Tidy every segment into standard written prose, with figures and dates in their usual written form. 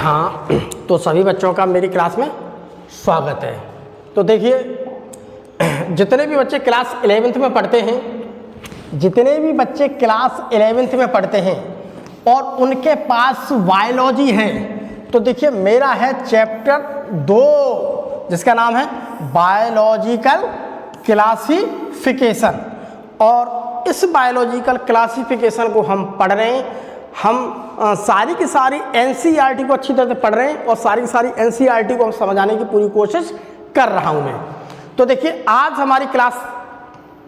हाँ, तो सभी बच्चों का मेरी क्लास में स्वागत है। तो देखिए, जितने भी बच्चे क्लास 11th में पढ़ते हैं, जितने भी बच्चे क्लास 11th में पढ़ते हैं और उनके पास बायोलॉजी है, तो देखिए मेरा है चैप्टर 2 जिसका नाम है बायोलॉजिकल क्लासिफिकेशन। और इस बायोलॉजिकल क्लासिफिकेशन को हम पढ़ रहे हैं। हम सारी की सारी एनसीईआरटी को अच्छी तरह से पढ़ रहे हैं और सारी की सारी एनसीईआरटी को हम समझाने की पूरी कोशिश कर रहा हूं मैं। तो देखिए, आज हमारी क्लास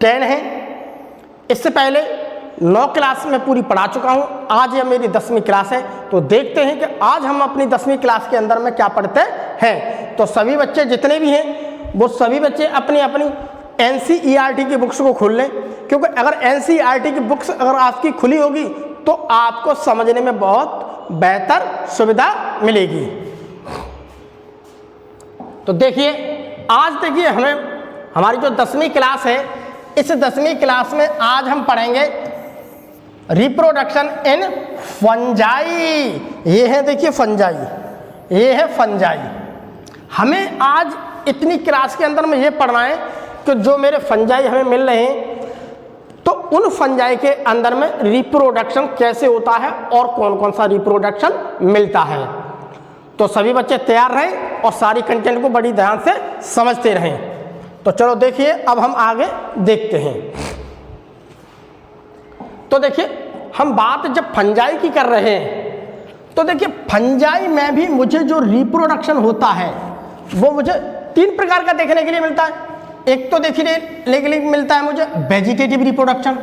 10 है। इससे पहले 9 क्लास में पूरी पढ़ा चुका हूं। आज यह मेरी 10वीं क्लास है। तो देखते हैं कि आज हम अपनी 10वीं क्लास के अंदर में क्या पढ़ते हैं। तो सभी बच्चे जितने भी हैं वो सभी बच्चे अपनी अपनी एनसीईआरटी की बुक्स को खोल लें, क्योंकि अगर एनसीईआरटी की बुक्स अगर आपकी खुली होगी तो आपको समझने में बहुत बेहतर सुविधा मिलेगी। तो देखिए, आज देखिए हमारी जो 10वीं क्लास है, इस 10वीं क्लास में आज हम पढ़ेंगे रिप्रोडक्शन इन फंजाई। ये है देखिए फंजाई, ये है फंजाई। हमें आज इतनी क्लास के अंदर में ये पढ़ना है कि जो मेरे फंजाई हमें मिल रहे हैं, तो उन फंजाई के अंदर में रिप्रोडक्शन कैसे होता है और कौन कौन सा रिप्रोडक्शन मिलता है। तो सभी बच्चे तैयार रहें और सारी कंटेंट को बड़ी ध्यान से समझते रहें। तो चलो देखिए, अब हम आगे देखते हैं। तो देखिए, हम बात जब फंजाई की कर रहे हैं, तो देखिए फंजाई में भी मुझे जो रिप्रोडक्शन होता है वो मुझे 3 प्रकार का देखने के लिए मिलता है। एक तो देखिए लेकिन मिलता है मुझे वेजिटेटिव रिप्रोडक्शन।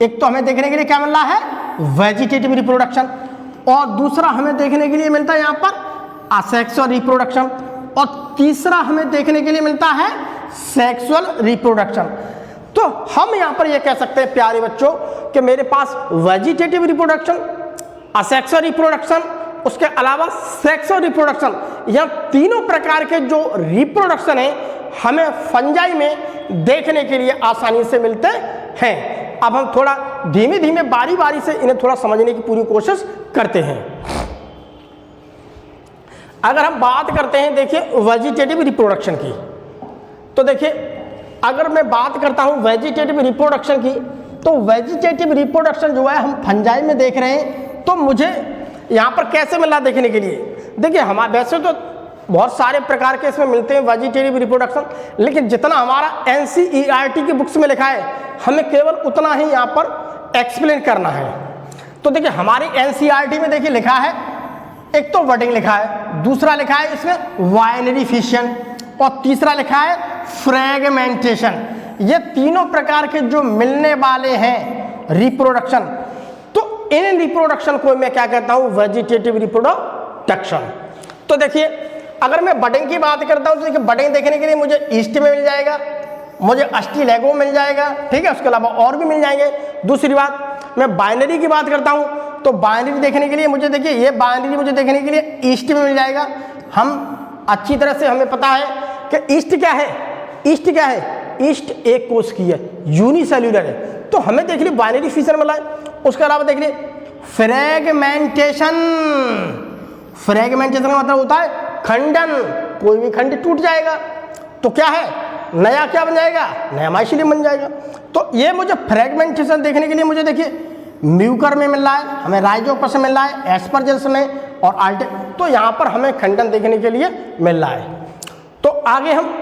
एक तो हमें देखने के लिए क्या मिल रहा है, वेजिटेटिव रिप्रोडक्शन। और दूसरा हमें देखने के लिए मिलता है यहाँ पर असेक्सुअल रिप्रोडक्शन। और तीसरा हमें देखने के लिए मिलता है सेक्सुअल रिप्रोडक्शन। तो हम यहाँ पर ये कह सकते हैं प्यारे बच्चों कि मेरे पास वेजिटेटिव रिप्रोडक्शन, असेक्सुअल रिप्रोडक्शन, उसके अलावा सेक्सुअल रिप्रोडक्शन, यह तीनों प्रकार के जो रिप्रोडक्शन है हमें फंजाई में देखने के लिए आसानी से मिलते हैं। अब हम थोड़ा धीमे धीमे बारी बारी से इन्हें थोड़ा समझने की पूरी कोशिश करते हैं। अगर हम बात करते हैं देखिए वेजिटेटिव रिप्रोडक्शन की, तो देखिए अगर मैं बात करता हूं वेजिटेटिव रिप्रोडक्शन की, तो वेजिटेटिव रिप्रोडक्शन जो है हम फंजाई में देख रहे हैं। तो मुझे यहाँ पर कैसे मिला देखने के लिए, देखिए हमारे वैसे तो बहुत सारे प्रकार के इसमें मिलते हैं वेजिटेटिव रिप्रोडक्शन, लेकिन जितना हमारा एनसीईआरटी की बुक्स में लिखा है हमें केवल उतना ही यहाँ पर एक्सप्लेन करना है। तो देखिए हमारी एनसीईआरटी में देखिए लिखा है, एक तो वर्डिंग लिखा है, दूसरा लिखा है इसमें बाइनरी फिशन, और तीसरा लिखा है फ्रैगमेंटेशन। ये तीनों प्रकार के जो मिलने वाले हैं रिप्रोडक्शन, तो इन रिप्रोडक्शन को मैं क्या कहता हूँ, वेजिटेटिव रिप्रोडक्शन। तो देखिए अगर मैं बडिंग की बात करता हूँ तो देखिए बडिंग देखने के लिए मुझे ईस्ट में मिल जाएगा, मुझे अस्टिलैगो मिल जाएगा, ठीक है, उसके अलावा और भी मिल जाएंगे। दूसरी बात, मैं बाइनरी की बात करता हूँ तो बाइनरी देखने के लिए मुझे देखिए ये बाइनरी मुझे देखने के लिए ईस्ट में मिल जाएगा। हम अच्छी तरह से हमें पता है कि ईस्ट क्या है, ईस्ट क्या है, ईस्ट एक कोश की है, यूनिसेल्यूलर है, तो हमें देख लीजिए बाइनरी फिशन मिला है। उसके अलावा देख लीजिए फ्रैगमेंटेशन। फ्रैगमेंटेशन का मतलब होता है खंडन, कोई भी खंड टूट जाएगा तो क्या है, नया क्या बन जाएगा, नया माइसीलियम बन जाएगा। तो ये मुझे फ्रैगमेंटेशन देखने के लिए मुझे देखिए म्यूकर में मिल रहा है, हमें राइजोपस में मिल रहा है, एस्परजिलस में और आल्टे, तो यहाँ पर हमें खंडन देखने के लिए मिल रहा है। तो आगे हम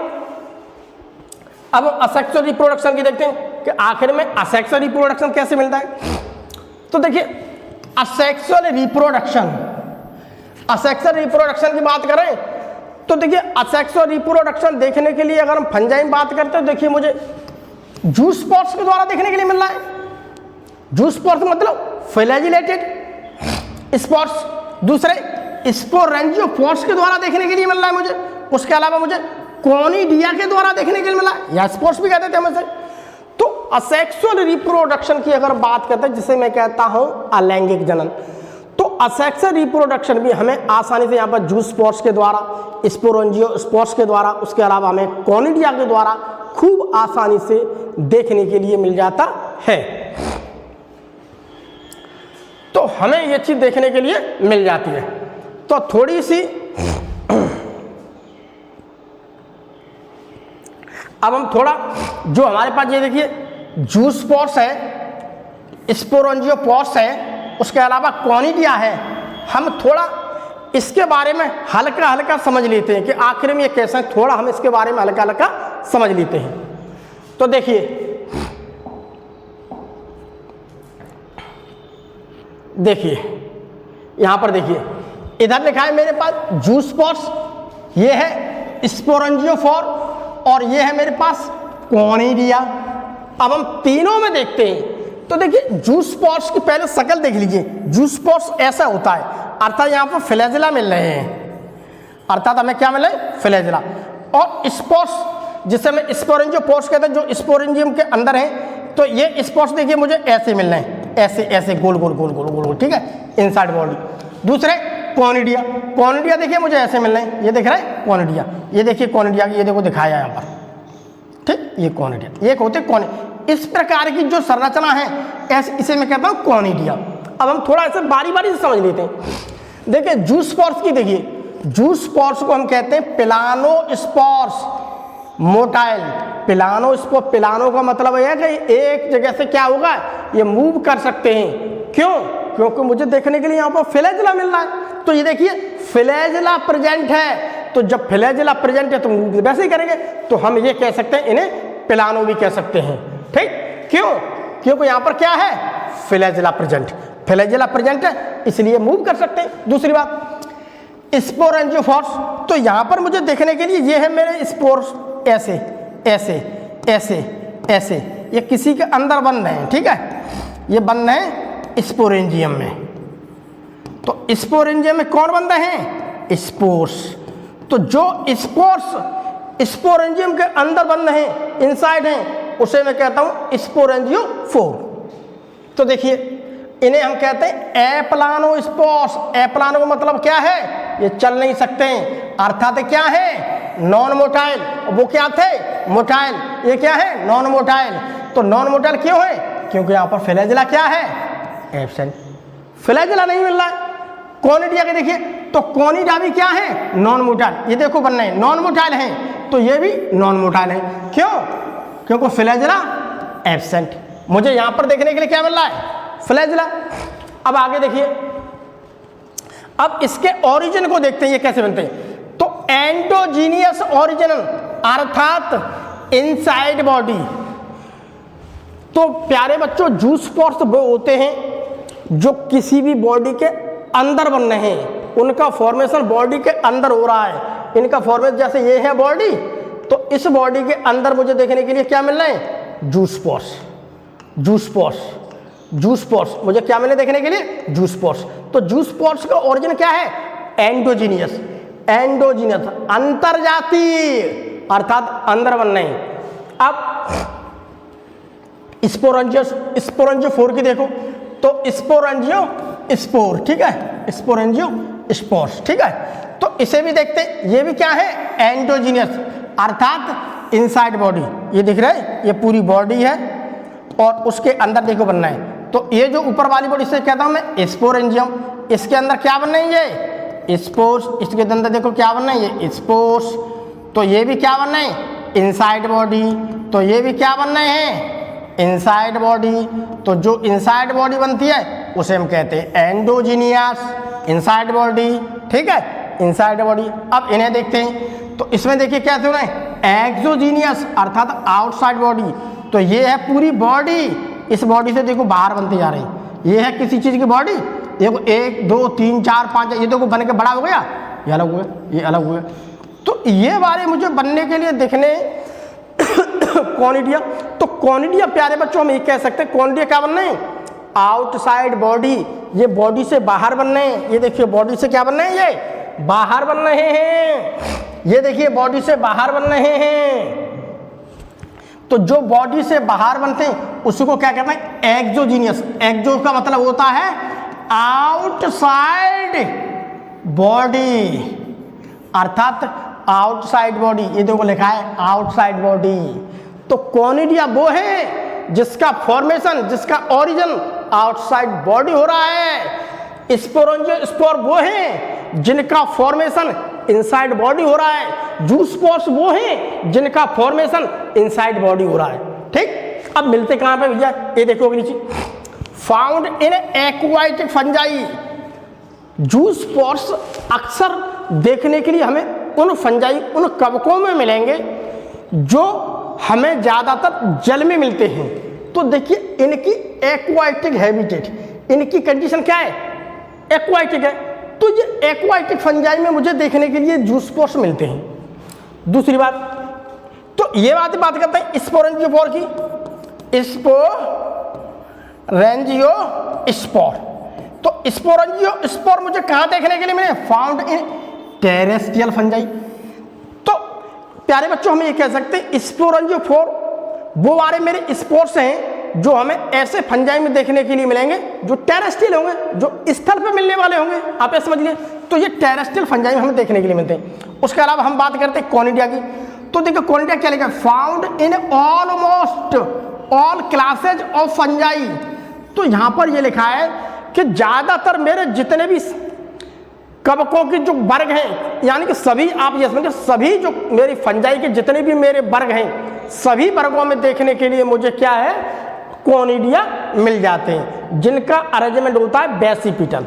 अब असेक्सुअल रिप्रोडक्शन की देखते हैं कि आखिर में असेक्सुअल रिप्रोडक्शन कैसे मिलता है। तो देखिए असेक्सुअल रिप्रोडक्शन, असेक्सुअल रिप्रोडक्शन की बात करें तो देखिए असेक्सुअल रिप्रोडक्शन देखने के लिए अगर हम फंजाई में बात करते हैं, देखिए मुझे जूस स्पॉट्स के द्वारा देखने के लिए मिल रहा है। जूस स्पॉट्स मतलब फ्लैजिलेटेड स्पॉट्स, दूसरे स्पोरेंजियोस्पोर्स के द्वारा देखने के लिए मिल रहा है मुझे। उसके अलावा मुझे कोनिडिया के द्वारा देखने के लिए मिला है, या स्पॉट्स भी कहते थे हमें से। तो असेक्सुअल रिप्रोडक्शन की अगर बात करते हैं, जिसे मैं कहता हूं अलैंगिक जनन, तो असेक्सुअल रिप्रोडक्शन भी हमें आसानी से यहाँ पर जूस स्पॉट्स के द्वारा, स्पोरेंजियोस्पोर्स के द्वारा, उसके अलावा हमें कोनिडिया के द्वारा खूब आसानी से देखने के लिए मिल जाता है। तो हमें ये चीज देखने के लिए मिल जाती है। तो थोड़ी सी अब हम थोड़ा जो हमारे पास ये देखिए जूस्पोर्स है, स्पोरेंजियोपोर्स है, उसके अलावा कॉनिडिया है, हम थोड़ा इसके बारे में हल्का हल्का समझ लेते हैं कि आखिर में ये कैसा है, थोड़ा हम इसके बारे में हल्का हल्का समझ लेते हैं। तो देखिए यहां पर देखिए इधर लिखा है मेरे पास जूस्पोर्स, ये है स्पोरेंजियोफोर और ये है मेरे पास कॉनिडिया। अब हम तीनों में देखते हैं। तो देखिए जूस्पोर्स की पहले शक्ल देख लीजिए, जूस्पोर्स ऐसा होता है, अर्थात यहाँ पर फ्लैजेला मिल रहे हैं, अर्थात हमें क्या मिले, फ्लैजेला। और स्पोर्स जिसे हम स्पोरेंजियोपोर्स कहते हैं, जो स्पोरेंजियम के अंदर है, तो ये स्पोर्स देखिए मुझे ऐसे मिल रहे हैं, ऐसे ऐसे गोल गोल गोल गोल गोल गोल, ठीक है, इनसाइड बॉडी। दूसरे कॉनिडिया, कॉनिडिया देखिए मुझे ऐसे मिल रहे हैं, ये दिख रहा है कॉनिडिया, ये देखिए कॉनिडिया, ये देखो दिखाया यहाँ पर, ठीक, ये कॉनिडिया, एक होते कॉनि, इस प्रकार की जो संरचना है ऐसे, इसे मैं कहता हूँ कॉनिडिया। अब हम थोड़ा ऐसे बारी बारी से समझ लेते हैं। देखिए जूस्पोर्स की, देखिए जूस्पोर्स को हम कहते हैं पिलानोस्पोर्स मोटाइल। पिलानोस्पोर, पिलानो का मतलब यह है कि एक जगह से क्या होगा, ये मूव कर सकते हैं। क्यों? क्योंकि मुझे देखने के लिए यहाँ पर फ्लैजेला मिल रहा है। तो ये देखिए फ्लैजेला प्रेजेंट है, तो जब फ्लैजेला प्रेजेंट है तो मूव वैसे ही करेंगे, तो हम ये कह सकते हैं, इन्हें पिलानो भी कह सकते हैं, ठीक। क्यों? क्योंकि यहाँ पर क्या है, फ्लैजेला प्रेजेंट, फ्लैजेला प्रेजेंट है इसलिए मूव कर सकते हैं। दूसरी बात स्पोरेंजियोफोर्स, तो यहाँ पर मुझे देखने के लिए ये है मेरे स्पोर्स, ऐसे ऐसे ऐसे ऐसे, ये किसी के अंदर बन रहे हैं, ठीक है, ये बन रहे हैं स्पोरेंजियम में। तो स्पोरेंजियम में कौन बन रहे हैं, स्पोर्स। तो जो स्पोर्स स्पोरेंजियम के अंदर बन रहे हैं, इनसाइड हैं, उसे मैं कहता हूं स्पोरेंजियोफोर। तो देखिए इन्हें हम कहते हैं एप्लानोस्पोर्स। एप्लानो का मतलब क्या है, ये चल नहीं सकते हैं, अर्थात क्या है, नॉन मोटाइल। वो क्या थे, मोटाइल, ये क्या है, नॉन मोटाइल। तो नॉन मोटाइल क्यों है, क्योंकि यहाँ पर फ्लैजेला क्या है, एब्सेंट, फ्लैजेला नहीं मिल रहा है। कॉनिडिया के देखिए, तो कॉनिडिया भी क्या है, नॉन मोटाइल, ये देखो बन रहे हैं नॉन मोटाइल हैं, तो ये भी नॉन मोटाइल है। क्यों? क्योंकि फ्लैजेला एब्सेंट। मुझे यहाँ पर देखने के लिए क्या मिल रहा है, फ्लैजेला। अब आगे देखिए, अब इसके ओरिजिन को देखते हैं, ये कैसे बनते हैं। तो एंडोजीनियस ओरिजिन अर्थात इनसाइड बॉडी। तो प्यारे बच्चों जूस्पोर्स वो होते हैं जो किसी भी बॉडी के अंदर बन रहे हैं, उनका फॉर्मेशन बॉडी के अंदर हो रहा है। इनका फॉर्मेशन जैसे ये है बॉडी, तो इस बॉडी के अंदर मुझे देखने के लिए क्या मिल रहे हैं, जूस्पोर्स। जूस्पोर्स, जूस्पोर्स मुझे क्या मिले देखने के लिए, जूस्पोर्स। तो जूस्पोर्स का ओरिजिन क्या है, एंडोजीनियस। एंडोजीनियस अंतर्जातीय, अर्थात अंदर बन रहे हैं। अब स्पोरेंजियोफोर की देखो, तो स्पोरेंजियोस्पोर, ठीक है, स्पोरेंजियोस्पोर्स, ठीक है। तो इसे भी देखते हैं, ये भी क्या है, एंडोजीनियस, अर्थात इनसाइड बॉडी। ये दिख रहा है, ये पूरी बॉडी है और उसके अंदर देखो बनना है। तो ये जो ऊपर वाली बॉडी से कहता हूं मैं स्पोरेंजियम, इसके अंदर क्या बनना है, ये स्पोर्स। इसके अंदर देखो क्या बनना है, ये स्पोर्स। तो ये भी क्या बनना है, इनसाइड बॉडी। तो ये भी क्या बनना है, इनसाइड बॉडी। तो जो इनसाइड बॉडी बनती है उसे हम कहते हैं एंडोजीनियस इनसाइड बॉडी, ठीक है, इनसाइड बॉडी। अब इन्हें देखते हैं, तो इसमें देखिए क्या सुना है, एक्सोजीनियस अर्थात आउटसाइड बॉडी। तो ये है पूरी बॉडी, इस बॉडी से देखो बाहर बनती जा रही। ये है किसी चीज की बॉडी, देखो 1 2 3 4 5, ये देखो बन के बड़ा हो गया, ये अलग हो गया, ये अलग हो गया। तो ये वाले मुझे बनने के लिए दिखने कॉनिडिया। तो कॉनिडिया प्यारे बच्चों हम ये कह सकते हैं, कॉनिडिया क्या बनना है, आउटसाइड बॉडी। ये बॉडी से बाहर बन रहे हैं, ये देखिए बॉडी से क्या बन रहे हैं, ये बाहर बन रहे हैं। ये देखिए बॉडी से बाहर बन रहे हैं। तो जो बॉडी से बाहर बनते हैं उसको क्या कहते हैं, एक्सोजीनियस। एक्सो का मतलब होता है आउटसाइड बॉडी, अर्थात आउटसाइड बॉडी। ये देखो लिखा है आउटसाइड बॉडी। तो कॉनिडिया वो है जिसका फॉर्मेशन, जिसका ओरिजिन आउटसाइड बॉडी हो रहा है। स्पोरेंजियोस्पोर वो है जिनका फॉर्मेशन इनसाइड बॉडी हो रहा है, जू स्पॉट्स वो हैं जिनका फॉर्मेशन इनसाइड बॉडी हो रहा है। ठीक, अब मिलते कहाँ पे भैया, ये देखो नीचे, फाउंड इन एक्वाटिक फंजाई। जू स्पॉट्स अक्सर देखने के लिए हमें उन फंजाई, उन कवकों में मिलेंगे जो हमें ज़्यादातर जल में मिलते हैं। तो देखिए इनकी एक्वाटिक हैबिटेट, इनकी कंडीशन क्या है, एक्वाटिक है। तो ये एक्वाटिक फंजाई में मुझे देखने के लिए जू स्पॉट्स मिलते हैं। दूसरी बात, तो ये बात करते हैं स्पोरेंजियोफोर की, स्पोरेंजियोस्पोर। तो स्पोरेंजियोस्पोर मुझे कहाँ देखने के लिए मिले, फाउंड इन टेरेस्ट्रियल फंजाई। तो प्यारे बच्चों हम ये कह सकते हैं स्पोरेंजियोफोर वो वाले मेरे स्पोर्स हैं जो हमें ऐसे फंजाई में देखने के लिए मिलेंगे जो टेरेस्ट्रियल होंगे, जो स्थल पे मिलने वाले होंगे, आप ये समझ लिए। तो ये टेरेस्ट्रियल फंजाई में हमें देखने के लिए मिलते हैं। उसके अलावा हम बात करते हैं कॉनिडिया की। तो देखो कॉनिडिया क्या लिखा है, found in almost all classes of fungi. तो यहाँ पर ये लिखा है कि ज़्यादातर मेरे जितने भी कवकों के जो वर्ग हैं, यानी कि सभी, आप ये समझिए सभी जो मेरी फंजाई के जितने भी मेरे वर्ग हैं, सभी वर्गों में देखने के लिए मुझे क्या है, कॉनिडिया मिल जाते हैं, जिनका अरेंजमेंट होता है बेसिपिटल।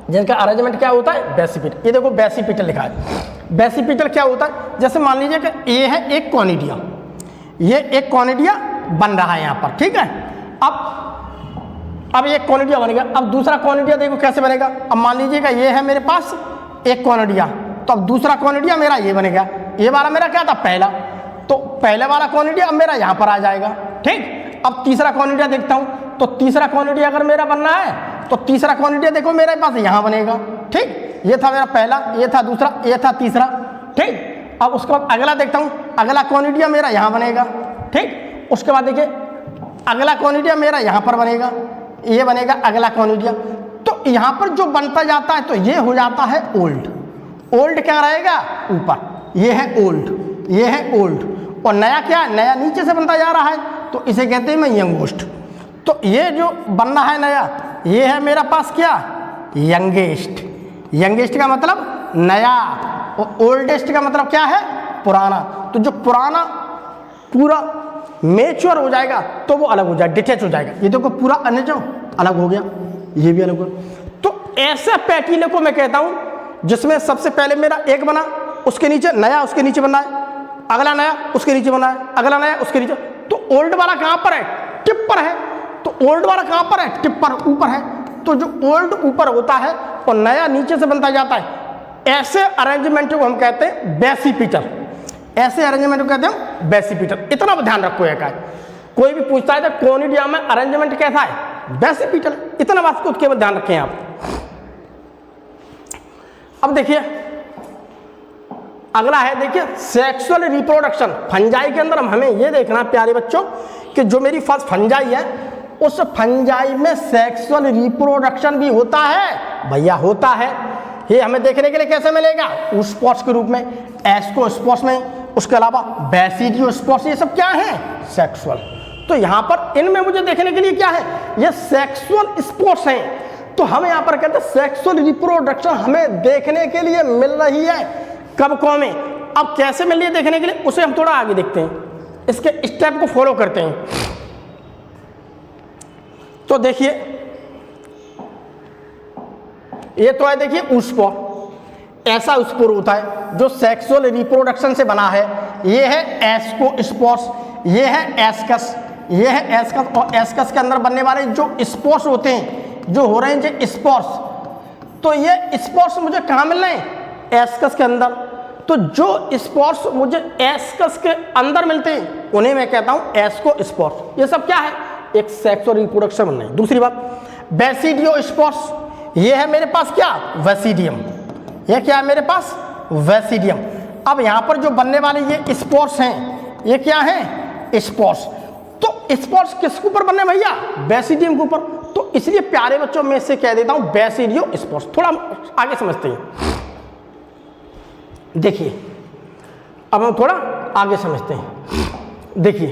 जिनका अरेंजमेंट क्या होता है, बेसिपिटल। ये देखो बेसिपिटल लिखा है। बेसिपिटल क्या होता है, जैसे मान लीजिए कि ये है एक कॉनिडिया, ये एक कॉनिडिया बन रहा है यहाँ पर, ठीक है। अब एक कॉनिडिया बनेगा, अब दूसरा कॉनिडिया देखो कैसे बनेगा। अब मान लीजिएगा ये है मेरे पास एक कॉनिडिया, तो अब दूसरा कॉनिडिया मेरा ये बनेगा। ये वाला मेरा क्या था, पहला, तो पहले वाला कॉनिडिया अब मेरा यहाँ पर आ जाएगा, ठीक। अब तीसरा कॉनिडिया देखता हूँ, तो तीसरा कॉनिडिया अगर मेरा बनना है तो तीसरा कॉनिडिया देखो मेरे पास यहाँ बनेगा, ठीक। ये था मेरा पहला, ये था दूसरा, ये था तीसरा, ठीक। अब उसके बाद अगला देखता हूँ, अगला कॉनिडिया मेरा यहाँ बनेगा, ठीक। उसके बाद देखिए अगला कॉनिडिया मेरा यहाँ पर बनेगा, ये बनेगा अगला कॉनिडिया। तो यहाँ पर जो बनता जाता है तो ये हो जाता है ओल्ड। ओल्ड क्या रहेगा, ऊपर, ये है ओल्ड, ये है ओल्ड। और नया क्या, नया नीचे से बनता जा रहा है, तो इसे कहते हैं मैं यंगेस्ट। तो ये जो बनना है नया, ये है मेरा पास क्या, यंगेस्ट। यंगेस्ट का मतलब नया, और ओल्डेस्ट का मतलब क्या है, पुराना। तो जो पुराना पूरा मेच्योर हो जाएगा तो वो अलग हो जाएगा, डिटैच हो जाएगा। ये देखो पूरा अनजो अलग हो गया, ये भी अलग हो गया। तो ऐसा पैटिले को मैं कहता हूं जिसमें सबसे पहले मेरा एक बना, उसके नीचे नया, उसके नीचे बना है, अगला नया, उसके नीचे बना है, अगला नया, उसके नीचे। तो ओल्ड वाला कहां पर है, टिप पर है। तो ओल्ड वाला कहां पर है, टिप पर, ऊपर है। तो जो ओल्ड ऊपर होता है और नया नीचे से बनता जाता है, ऐसे अरेंजमेंट को हम कहते हैं बेसिपिटल। ऐसे अरेंजमेंट को कहते हैं बेसिपिटल। इतना ध्यान रखो एक, कोई भी पूछता है तो कॉनिडिया में अरेंजमेंट कैसा है, बेसिपिटल। इतना बात को केवल ध्यान रखें आप। अब देखिए अगला है, देखिए सेक्सुअल रिप्रोडक्शन। फंजाई के अंदर हमें यह देखना प्यारे बच्चों कि जो मेरी फर्स्ट फंजाई है, उस फंजाई में सेक्सुअल रिप्रोडक्शन भी होता है, भैया होता है। ये हमें देखने के लिए कैसे मिलेगा, स्पॉट्स के रूप में, एस्कोस्पॉट्स में। उसके अलावा बेसिडियोस्पॉट्स, ये सब क्या है, सेक्सुअल। तो यहाँ पर इनमें मुझे देखने के लिए क्या है, ये सेक्सुअल स्पॉट्स हैं। तो हम यहाँ पर कहते हैं सेक्सुअल रिप्रोडक्शन हमें देखने के लिए मिल रही है कवकों में। अब कैसे मिल रही है देखने के लिए, उसे हम थोड़ा आगे देखते हैं, इसके स्टेप को फॉलो करते हैं। तो देखिए ये तो है, देखिए ऊस्पोर, ऐसा स्पोर होता है जो सेक्सुअल रिप्रोडक्शन से बना है। ये है एस्कोस्पोर्स, ये है एस्कस, ये है एस्कस। और एस्कस के अंदर बनने वाले जो स्पोर्स होते हैं, जो हो रहे हैं जो स्पोर्स, तो ये स्पोर्स मुझे कहाँ मिल रहे हैं, एस्कस के अंदर। तो जो स्पोर्स मुझे एस्कस के अंदर मिलते हैं उन्हें मैं कहता हूँ एस्कोस्पोर्स। ये सब क्या है, एक सेक्सुअल रिप्रोडक्शन बनना है। दूसरी बात, बेसिडियोस्पोर्स, ये है मेरे पास क्या, वेसिडियम। ये क्या है मेरे पास, वेसिडियम। अब यहाँ पर जो बनने वाले ये स्पोर्स हैं, ये क्या हैं, स्पोर्स। तो स्पोर्स किसके ऊपर बनने भैया, बेसिडियम के ऊपर। तो इसलिए प्यारे बच्चों में से कह देता हूँ बेसिडियोस्पोर्स। थोड़ा आगे समझते हैं, देखिए अब हम थोड़ा आगे समझते हैं। देखिए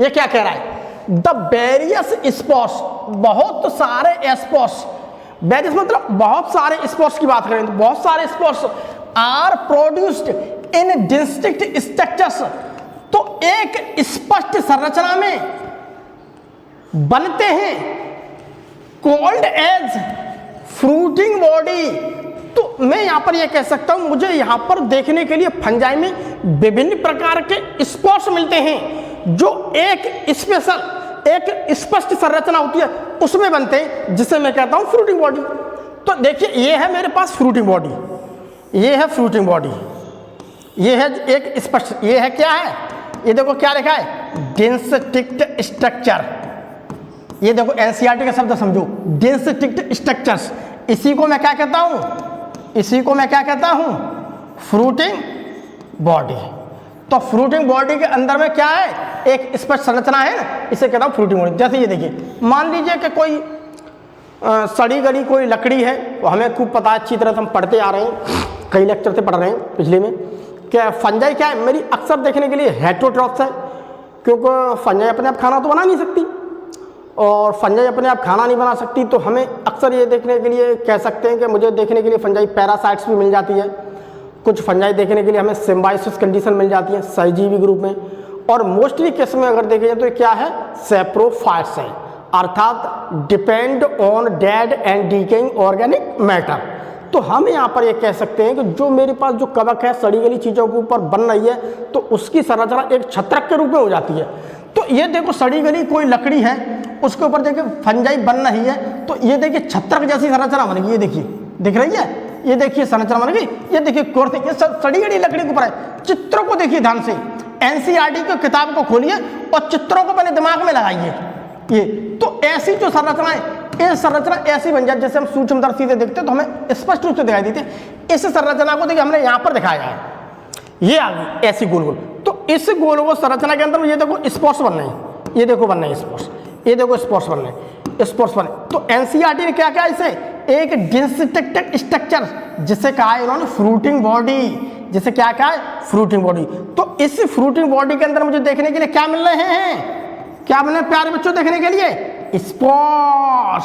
ये क्या कह रहा है, द वेरियस स्पोर्स, बहुत सारे स्पोर्स, वेरियस मतलब बहुत सारे स्पोर्स की बात करें तो बहुत सारे spores are produced in distinct structures, तो एक स्पष्ट संरचना में बनते हैं, कॉल्ड एज फ्रूटिंग बॉडी। तो मैं यहां पर यह कह सकता हूं, मुझे यहां पर देखने के लिए फंजाई में विभिन्न प्रकार के स्पोर्स मिलते हैं जो एक स्पेशल, एक स्पष्ट संरचना होती है उसमें बनते हैं, जिसे मैं कहता हूं फ्रूटिंग बॉडी। तो देखिए ये है मेरे पास फ्रूटिंग बॉडी, ये है फ्रूटिंग बॉडी, ये है एक स्पष्ट, ये है क्या है, ये देखो क्या लिखा है, डिस्टिंक्ट स्ट्रक्चर। ये देखो एनसीईआरटी का शब्द समझो, डिस्टिंक्ट स्ट्रक्चर्स। इसी को मैं क्या कहता हूं, इसी को मैं क्या कहता हूं, फ्रूटिंग बॉडी। तो फ्रूटिंग बॉडी के अंदर में क्या है, एक स्पष्ट संरचना है ना, इसे कहता हूं फ्रूटिंग बॉडी। जैसे ये देखिए, मान लीजिए कि कोई सड़ी गली कोई लकड़ी है, तो हमें खूब पता है, अच्छी तरह से हम पढ़ते आ रहे हैं, कई लेक्चर से पढ़ रहे हैं पिछले में, क्या फंजाई क्या है, मेरी अक्सर देखने के लिए हेटेरोट्रॉप्स है, क्योंकि फंजाई अपने आप खाना तो बना नहीं सकती, और फंजाई अपने आप खाना नहीं बना सकती, तो हमें अक्सर ये देखने के लिए कह सकते हैं कि मुझे देखने के लिए फंजाई पैरासाइट्स भी मिल जाती है, कुछ फंजाई देखने के लिए हमें सिम्बायोसिस कंडीशन मिल जाती है सहजीवी ग्रुप में, और मोस्टली केस में अगर देखे जाए तो क्या है, सैप्रोफाइट्स है, अर्थात depend on dead and decaying organic matter. तो हम यहाँ पर ये कह सकते हैं कि जो मेरे पास जो कवक है सड़ी गली चीज़ों के ऊपर बन रही है, तो उसकी संरचना एक छत्रक के रूप में हो जाती है। तो ये देखो सड़ी गली कोई लकड़ी है, उसके ऊपर देखिए फंजाई बन रही है, तो ये देखिए छत्रक जैसी संरचना बनेगी, ये देखिए दिख रही है, ये देखिए संरचना बनेगी, ये देखिए कोर्स, ये सड़ी गली लकड़ी के ऊपर है। चित्रों को देखिए ध्यान से, एनसीईआरटी की किताब को खोलिए और चित्रों को पहले दिमाग में लगाइए, ये तो ऐसी जो संरचना है, ये संरचना ऐसी बन जाए जैसे हम सूक्ष्मदर्शी से देखते तो हमें स्पष्ट रूप से दिखाई देती है। इस संरचना को देखिए हमने यहाँ पर दिखाया है, ये आ गई ऐसी गोल गोल। तो इस गोल गोल संरचना के अंदर ये देखो स्पोर्स बन रहे हैं, ये देखो बन रहे हैं स्पोर्स, ये देखो स्पोर्स बन रहे हैं, स्पोर्स बने। तो एनसीईआरटी ने क्या कहा इसे, एक डिस्टिंक्ट स्ट्रक्चर, जिसे कहा है इन्होंने फ्रूटिंग बॉडी, जिसे क्या कहा है, फ्रूटिंग बॉडी। तो इस फ्रूटिंग बॉडी के अंदर मुझे देखने के लिए क्या मिल रहे हैं, क्या बन रहे हैं प्यारे बच्चों, देखने के लिए स्पोर्स,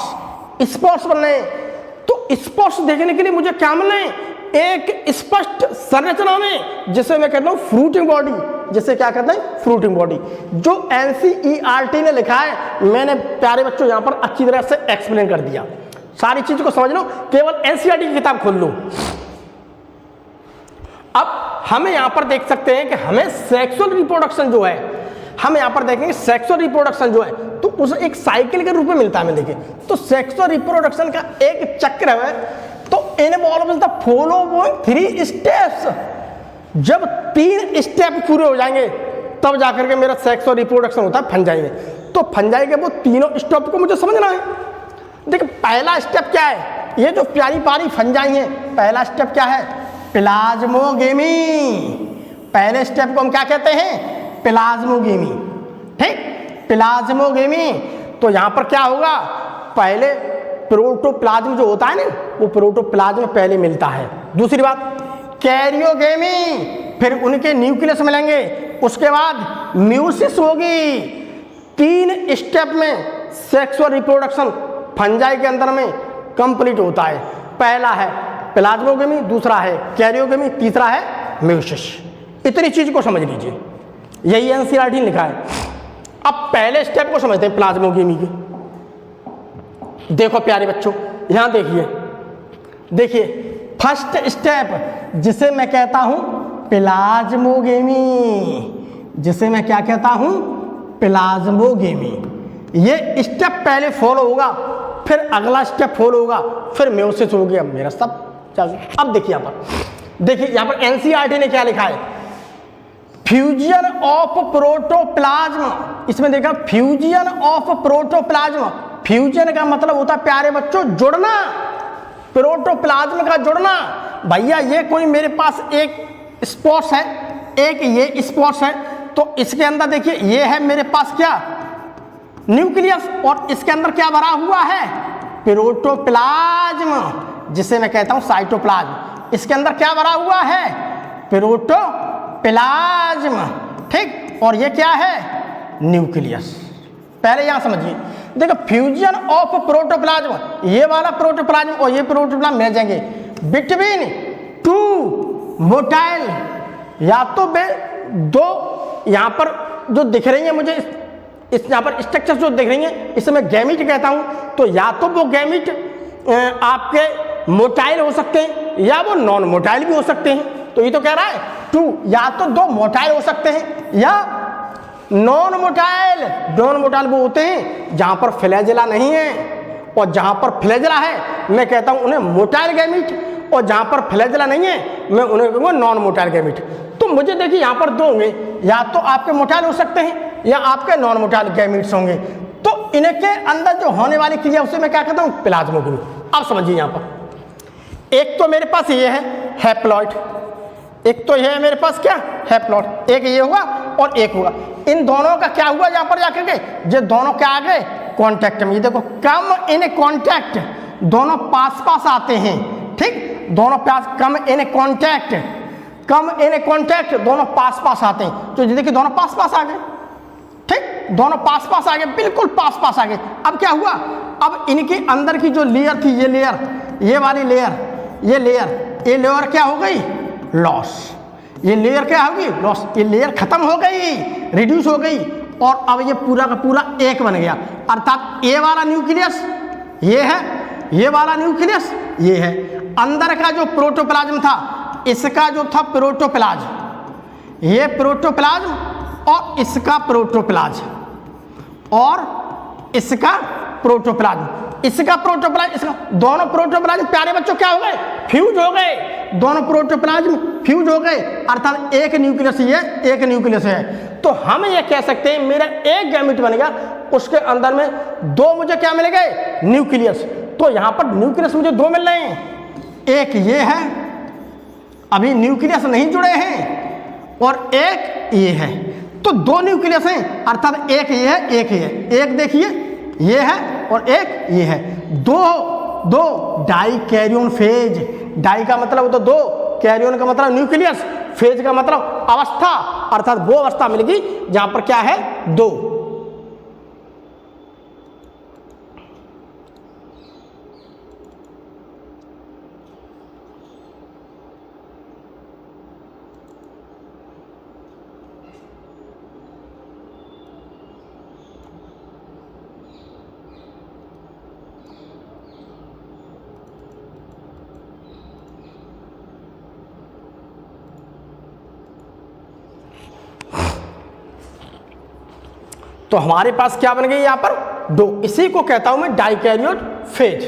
स्पोर्स बन रहे हैं। तो स्पोर्स देखने के लिए मुझे क्या मिल रहे हैं, एक स्पष्ट संरचना में, जिसे मैं कहता हूं फ्रूटिंग बॉडी, जिसे क्या कहते हैं, फ्रूटिंग बॉडी। जो एनसीईआरटी ने लिखा है, मैंने प्यारे बच्चों यहां पर अच्छी तरह से एक्सप्लेन कर दिया, सारी चीज को समझ लो, केवल एनसीईआरटी की किताब खोल लो। अब हमें यहां पर देख सकते हैं कि हमें सेक्सुअल रिप्रोडक्शन जो है, हम यहां पर देखेंगे सेक्सुअल रिप्रोडक्शन जो है, तो उसे एक साइकिल के रूप में मिलता है। हमें देखिए, तो सेक्सुअल रिप्रोडक्शन का एक चक्र है, तो इन्वॉल्व्स द फॉलोइंग 3 स्टेप्स। जब 3 स्टेप पूरे हो जाएंगे तब जाकर के मेरा सेक्सुअल रिप्रोडक्शन होता है फंजाई में। तो फंजाई के वो तीनों स्टेप को मुझे समझना है। देखिए पहला स्टेप क्या है, ये जो प्यारी प्यारी फंजाई है, पहला स्टेप क्या है, प्लाज्मोगेमी। पहले स्टेप को हम क्या कहते हैं, प्लाज्मोगेमी, ठीक, प्लाज्मोगेमी। तो यहां पर क्या होगा, पहले प्रोटोप्लाज्म जो होता है ना, वो प्रोटोप्लाज्म पहले मिलता है। दूसरी बात कैरियोगेमी, फिर उनके न्यूक्लियस मिलेंगे, उसके बाद म्यूसिस होगी। 3 स्टेप में सेक्सुअल रिप्रोडक्शन फंजाई के अंदर में कंप्लीट होता है। पहला है प्लाज्मोगेमी, दूसरा है कैरियोगेमी, तीसरा है म्यूसिस। इतनी चीज को समझ लीजिए, यही एनसीईआरटी ने लिखा है। अब पहले स्टेप को समझते हैं प्लाज्मोगेमी के। देखो प्यारे बच्चों, यहां देखिए, देखिए फर्स्ट स्टेप जिसे मैं कहता हूं प्लाज्मोगेमी, जिसे मैं क्या कहता हूं, प्लाज्मोगेमी। ये स्टेप पहले फॉलो होगा, फिर अगला स्टेप फॉलो होगा, फिर म्यूसिस हो गया, मेरा सब चल। अब देखिए यहां पर, देखिए यहां पर एनसीईआरटी ने क्या लिखा है, फ्यूजन ऑफ प्रोटोप्लाज्म। इसमें देखा फ्यूजन ऑफ प्रोटोप्लाज्म। फ्यूजन का मतलब होता है प्यारे बच्चों जुड़ना, प्रोटोप्लाज्म का जुड़ना। भैया ये कोई मेरे पास एक स्पोर्स है, एक ये स्पोर्स है, तो इसके अंदर देखिए ये है मेरे पास क्या, न्यूक्लियस, और इसके अंदर क्या भरा हुआ है, प्रोटोप्लाज्म, जिसे मैं कहता हूं साइटोप्लाज्म। इसके अंदर क्या भरा हुआ है, प्रोटोप्लाज्म, ठीक, और ये क्या है, न्यूक्लियस। पहले यहां समझिए, देखो फ्यूजन ऑफ प्रोटोप्लाज्म, ये वाला प्रोटोप्लाज्म और ये प्रोटोप्लाज्म मिल जाएंगे बिटवीन टू मोटाइल, या तो वे दो यहाँ पर जो दिख रही है मुझे इस यहाँ पर स्ट्रक्चर जो दिख रही है इसे मैं गैमीट कहता हूँ। तो या तो वो गैमीट आपके मोटाइल हो सकते हैं या वो नॉन मोटाइल भी हो सकते हैं। तो ये तो कह रहा है टू, या तो दो मोटाइल हो सकते हैं या नॉन मोटाइल। नॉन मोटाइल वो होते हैं जहाँ पर फ्लैजेला नहीं है, और जहाँ पर फ्लैजेला है मैं कहता हूँ उन्हें मोटाइल गैमीट, और जहाँ पर फ्लैजेला नहीं है मैं उन्हें कहूँगा नॉन मोटाइल गैमीट। तो मुझे देखिए यहाँ पर दो होंगे, या तो आपके मोटाइल हो सकते हैं या आपके नॉन मोटाइल गैमीट्स होंगे। तो इनके अंदर जो होने वाली क्रिया उसे मैं क्या कहता हूँ प्लाज्मोग्राफी। आप समझिए यहाँ पर एक तो मेरे पास ये है हैप्लॉइड, एक तो ये है मेरे पास क्या हैप्लॉइड, एक ये हुआ और एक हुआ। इन दोनों का क्या हुआ यहाँ पर जाकर के, ये दोनों क्या आ गए कॉन्टैक्ट में। ये देखो कम इन कॉन्टैक्ट, दोनों पास पास आते हैं, ठीक, दोनों पास कम in contact, come in contact, दोनों पास पास आते हैं। तो ये देखिए दोनों पास पास आ गए, ठीक, दोनों पास पास आ गए, बिल्कुल पास पास आ गए। अब क्या हुआ, अब इनके अंदर की जो लेयर थी, ये लेयर, ये वाली लेयर, ये लेयर क्या हो गई लॉस, ये लेयर क्या होगी लॉस, ये लेयर खत्म हो गई, रिड्यूस हो गई, और अब ये पूरा का पूरा एक बन गया। अर्थात ये वाला न्यूक्लियस ये है, ये वाला न्यूक्लियस ये है। अंदर का जो प्रोटोप्लाज्म था, इसका जो था प्रोटोप्लाज्म, ये प्रोटोप्लाज्म और इसका प्रोटोप्लाज्म, और इसका प्रोटोप्लाज्म, इसका प्रोटोप्लाज्म, इसका, दोनों प्रोटोप्लाज्म प्यारे बच्चों क्या हो गए फ्यूज हो गए, दोनों प्रोटोप्लाज्म फ्यूज हो गए। अर्थात एक न्यूक्लियस ये, एक न्यूक्लियस है। तो हम ये कह सकते हैं मेरा एक गैमीट बन गया, उसके अंदर में दो मुझे क्या मिल गए न्यूक्लियस। तो यहाँ पर न्यूक्लियस मुझे दो मिल रहे हैं, एक ये है, अभी न्यूक्लियस नहीं जुड़े हैं, और एक ये है। तो दो न्यूक्लियस हैं, अर्थात एक ये है, एक ये है। एक देखिए ये है और एक ये है, दो डाई कैरियन फेज। डाई का मतलब तो दो, कैरियन का मतलब न्यूक्लियस, फेज का मतलब अवस्था, अर्थात वो अवस्था मिलेगी जहां पर क्या है दो। तो हमारे पास क्या बन गई यहाँ पर दो, इसी को कहता हूं मैं डाइकैरियोट फेज।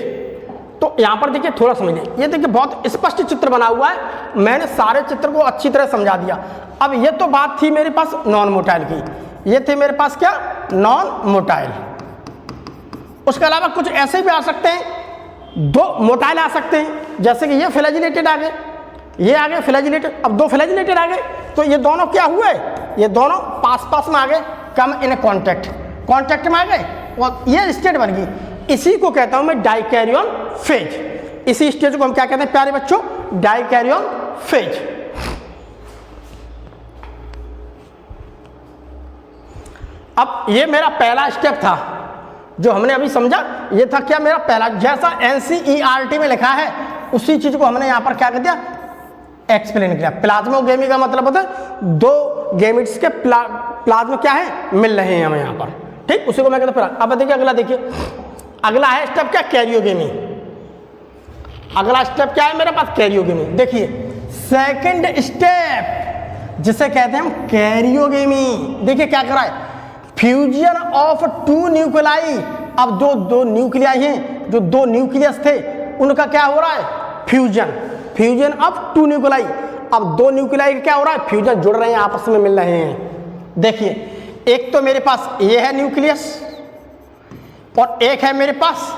तो यहाँ पर देखिए थोड़ा समझिए, ये देखिए बहुत स्पष्ट चित्र बना हुआ है, मैंने सारे चित्र को अच्छी तरह समझा दिया। अब ये तो बात थी मेरे पास नॉन मोटाइल की, ये थे मेरे पास क्या नॉन मोटाइल। उसके अलावा कुछ ऐसे भी आ सकते हैं, दो मोटाइल आ सकते हैं, जैसे कि ये फ्लैजिलेटेड आ गए, ये आ गए फ्लैजिलेटेड, अब दो फ्लैजिलेटेड आ गए। तो ये दोनों क्या हुए, ये दोनों पास पास में आ गए, कम इन कॉन्टैक्ट में आ गए, और ये स्टेट बन गई। इसी को कहता हूं मैं डाइकैरियन फेज। इसी स्टेज को हम क्या कहते हैं प्यारे बच्चों डाइकैरियन फेज। अब ये मेरा पहला स्टेप था जो हमने अभी समझा, ये था क्या मेरा पहला, जैसा NCERT में लिखा है उसी चीज को हमने यहां पर क्या कर दिया एक्सप्लेन किया। प्लाज्मोगेमी का मतलब होता है दो गैमेट्स के प्लाज्मा क्या है मिल रहे हैं हमें यहाँ पर, ठीक, उसी को मैं कहता हूँ। अब देखिए अगला, देखिए अगला है स्टेप क्या कैरियोगेमी। अगला स्टेप क्या है मेरे पास कैरियोगेमी। देखिए सेकंड स्टेप जिसे कहते हैं हम कैरियोगेमी। देखिए क्या कर रहा है फ्यूजन ऑफ टू न्यूक्लियाई। अब जो दो न्यूक्लियाई हैं, जो दो न्यूक्लियस थे उनका क्या हो रहा है फ्यूजन ऑफ टू न्यूक्लियाई। अब दो न्यूक्लियाई का क्या हो रहा है फ्यूजन, जुड़ रहे हैं, आपस में मिल रहे हैं। देखिए एक तो मेरे पास ये है न्यूक्लियस और एक है मेरे पास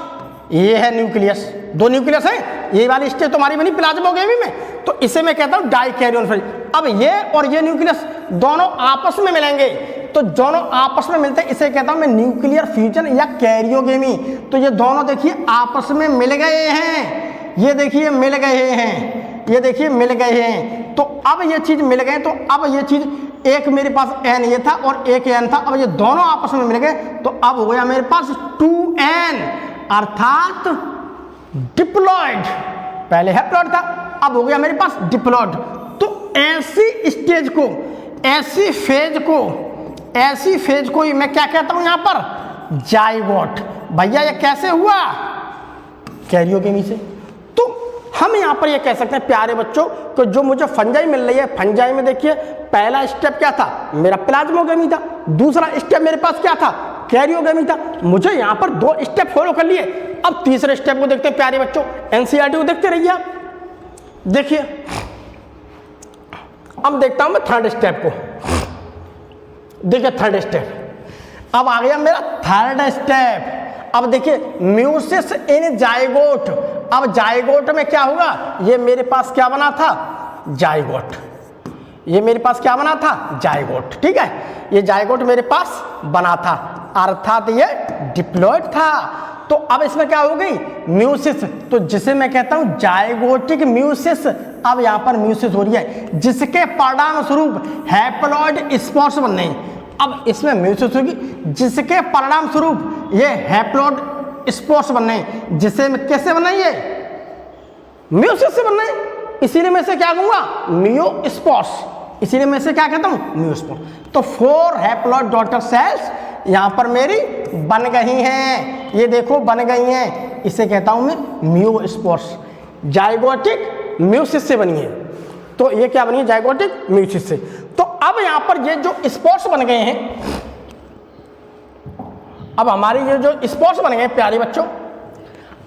ये है न्यूक्लियस, दो न्यूक्लियस है। ये वाली स्टेज तुम्हारी बनी प्लाज्मोगेमी में, तो इसे मैं कहता हूं डाइकैरियन फेज। अब ये और ये न्यूक्लियस दोनों आपस में मिलेंगे, तो दोनों आपस में मिलते हैं, इसे कहता हूं मैं न्यूक्लियर फ्यूजन या कैरियोगेमी। तो ये दोनों देखिए आपस में मिल गए हैं, ये देखिए मिल गए हैं, ये देखिए मिल गए हैं। तो अब ये चीज मिल गए, तो अब ये चीज एक मेरे पास n ये था और एक n था, अब ये दोनों आपस में मिल गए तो अब हो गया मेरे पास 2n अर्थात डिप्लॉयड। पहले हैप्लॉयड था, अब हो गया मेरे पास डिप्लॉयड। तो ऐसी स्टेज को, ऐसी फेज को मैं क्या कहता हूं यहां पर, जाइगोट। भैया ये कैसे हुआ, कैरियोगेमी से। तो हम यहां पर ये कह सकते हैं प्यारे बच्चों कि जो मुझे फंजाई मिल रही है, फंजाई में देखिए पहला स्टेप क्या था, मेरा प्लाज्मोगेमी था, दूसरा स्टेप मेरे पास क्या था, कैरियोगेमी था। मुझे यहां पर 2 स्टेप फॉलो कर लिए। अब तीसरे स्टेप को देखते हैं प्यारे बच्चों, एनसीईआरटी को देखते रहिए आप। देखिए अब देखता हूं मैं थर्ड स्टेप को। देखिए थर्ड स्टेप, अब आ गया मेरा थर्ड स्टेप। अब देखिए म्यूसिस इन जाइगोट। अब जाइगोट में क्या होगा, ये मेरे पास क्या बना था, जाइगोट। ये मेरे पास क्या बना था, जाइगोट। ठीक है, ये जाइगोट मेरे पास बना था अर्थात ये डिप्लॉयड था। तो अब इसमें क्या हो गई, म्यूसिस, तो जिसे मैं कहता हूं जाइगोटिक म्यूसिस। अब यहां पर म्यूसिस हो रही है जिसके परिणाम स्वरूप हैप्लॉयड स्पॉट्स बनने। अब इसमें म्यूसिस होगी जिसके परिणाम स्वरूप ये हैप्लॉयड स्पॉट्स बनने, जिसे कैसे बनना है, म्यूसिस से बनना है। इसीलिए मैं इसे क्या कहूंगा, म्यूस्पोर्स। इसीलिए मैं इसे क्या कहता हूं, म्यूस्पोर्स। तो 4 हैप्लॉयड डॉटर सेल्स यहां पर मेरी बन गई हैं, ये देखो बन गई हैं। इसे कहता हूं मैं म्यूस्पोर्स। जाइगोटिक म्यूसिस से बनी है, तो ये क्या बनी है, जाइगोटिक म्यूसिस से। तो अब यहां पर ये जो स्पॉट्स बन गए हैं, अब हमारे ये जो स्पॉट्स बन गए प्यारे बच्चों,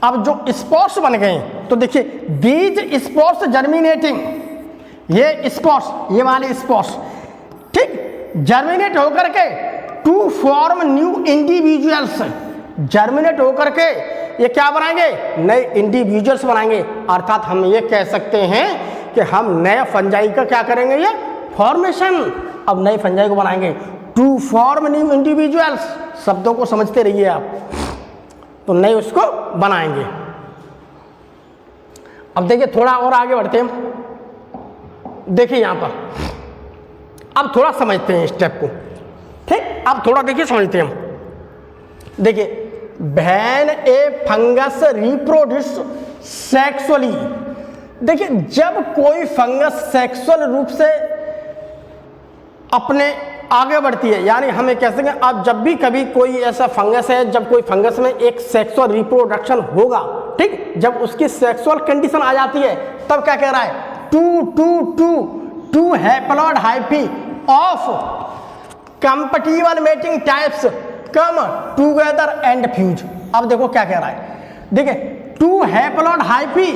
अब जो स्पॉट्स बन गए तो देखिए बीज स्पॉट्स जर्मिनेटिंग, ये स्पॉट्स, ये वाले स्पॉट्स ठीक जर्मिनेट होकर के to form new individuals. Germinate होकर के ये क्या बनाएंगे, नए इंडिविजुअल्स बनाएंगे। अर्थात हम ये कह सकते हैं कि हम नए फंजाई का क्या करेंगे, ये फॉर्मेशन। अब नए फंजाई को बनाएंगे टू फॉर्म न्यू इंडिविजुअल्स। शब्दों को समझते रहिए आप, तो नए उसको बनाएंगे। अब देखिए थोड़ा और आगे बढ़ते हैं। देखिए यहां पर अब थोड़ा समझते हैं स्टेप को, ठीक। अब थोड़ा देखिए समझते हैं हम। देखिए when A fungus reproduce sexually, देखिए जब कोई फंगस सेक्सुअल रूप से अपने आगे बढ़ती है, यानी हमें कह सकते हैं अब जब भी कभी कोई ऐसा फंगस है, जब कोई फंगस में एक सेक्सुअल रिप्रोडक्शन होगा, ठीक, जब उसकी सेक्सुअल कंडीशन आ जाती है तब क्या कह रहा है, two haploid hyphae of compatible mating types come together and fuse. अब देखो क्या कह रहा है, देखिए 2 हैप्लॉयड हाइफी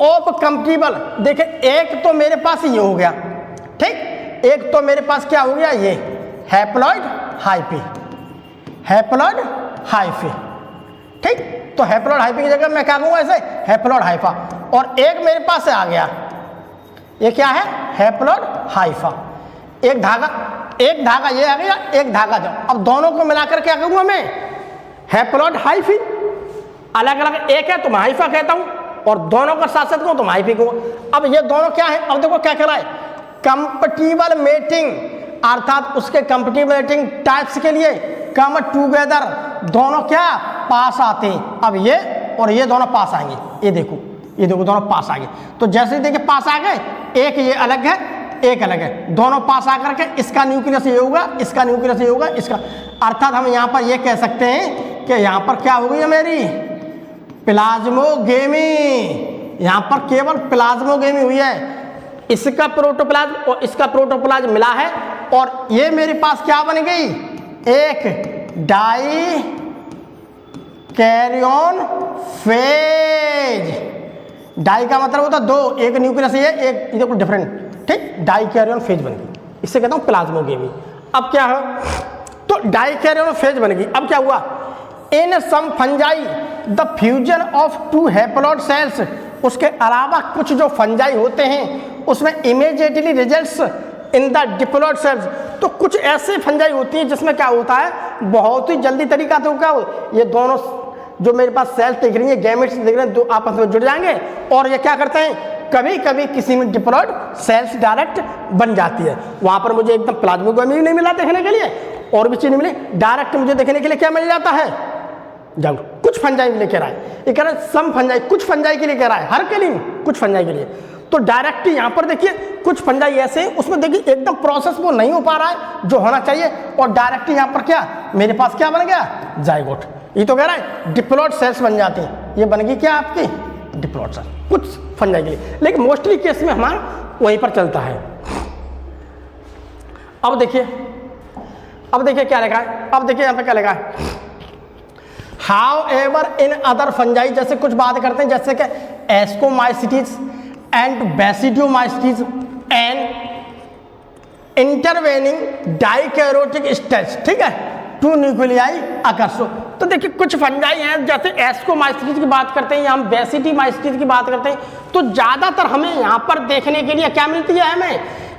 ऑफ कंपैटिबल। देखिए एक तो मेरे पास ये हो गया, ठीक, एक तो मेरे पास क्या हो गया, ये हैप्लॉयड हाइफी, हैप्लॉयड हाइफी, ठीक। तो हैप्लॉयड हाइफी की जगह मैं क्या कहूंगा, ऐसे हैप्लॉयड हाइफा। और एक मेरे पास आ गया, ये क्या है, हैप्लॉयड हाइफा। एक धागा ये आ गया, एक धागा जो, अब दोनों को मिलाकर क्या कहूंगा मैं, हैप्लॉयड हाइफी। अलग अलग एक है तो मैं हाइफा कहता हूं, और दोनों का साथ साथ कहूं तो मैं हाइफी कहूंगा। अब ये दोनों क्या है, अब देखो क्या कह रहा है, कंपैटिबल मेटिंग, अर्थात उसके कंपैटिबल मेटिंग टाइप्स के लिए कम टुगेदर, दोनों क्या पास आते हैं। अब ये और ये दोनों पास आएंगे, ये देखो दोनों पास आ गए। तो जैसे ही देखिए पास आ गए, एक ये अलग है, एक अलग है, दोनों पास आकर के इसका न्यूक्लियस ये होगा, इसका न्यूक्लियस ये होगा, इसका। अर्थात हम यहाँ पर ये कह सकते हैं कि यहाँ पर क्या हो गई है मेरी प्लाज्मोगेमी। यहाँ पर केवल प्लाज्मोगेमी हुई है, इसका प्रोटोप्लाज्म और इसका प्रोटोप्लाज्म मिला है, और ये मेरे पास क्या बन गई, एक डाई कैरियन फेज। डाई का मतलब होता है 2, एक न्यूक्लियस है, एक इधर डिफरेंट, ठीक, डाई कैरियन फेज बन गई, इससे कहता हूं प्लाज्मोगेमी। अब क्या है, तो डाई कैरियन फेज बन गई। अब क्या हुआ, in some fungi the fusion of 2 haploid cells, उसके अलावा कुछ जो फंजाई होते हैं उसमें immediately results in the diploid cells. तो कुछ ऐसे फंजाई होती है जिसमें क्या होता है, बहुत ही जल्दी तरीका से क्या हो, ये दोनों जो मेरे पास सेल्स दिख रही है, गैमेट्स दिख रहे हैं, दो आपस में जुड़ जाएंगे और ये क्या करते हैं, कभी कभी किसी में डिप्लॉयड सेल्स डायरेक्ट बन जाती है। वहां पर मुझे एकदम प्लाज्मोग्राफी नहीं मिला देखने के लिए, और भी चीज मिली, डायरेक्ट मुझे देखने के लिए क्या मिल जाता है, जब कुछ फंजाई लेकर आए, ये कह रहा है सम फंजाई, कुछ फंजाई के लिए कह रहा है, हर के लिए कुछ फंजाई के लिए। तो डायरेक्ट यहाँ पर देखिए कुछ फंजाई ऐसे उसमें देखिए एकदम प्रोसेस वो नहीं हो पा रहा है जो होना चाहिए, और डायरेक्ट यहाँ पर क्या मेरे पास क्या बन गया, जाइगोट। ये तो कह रहा है डिप्लॉयड सेल्स बन जाती हैं, ये बन गई क्या आपकी डिप्लॉयड सेल कुछ फंजाई के लिए, लेकिन मोस्टली केस में हमारा वहीं पर चलता है। अब देखिए क्या लिखा है, अब देखिए यहाँ पे क्या लिखा है, However, in other fungi, जैसे कुछ बात करते हैं जैसे कि ascomycetes and basidiomycetes and intervening dikaryotic stage, ठीक है, 2 न्यूक्लियाई अकर्सो। तो देखिए कुछ फंजाई हैं जैसे एस्कोमाइसिटीज की बात करते हैं या हम बेसिडियोमाइसिटीज की बात करते हैं, तो ज़्यादातर हमें यहाँ पर देखने के लिए क्या मिलती है, हमें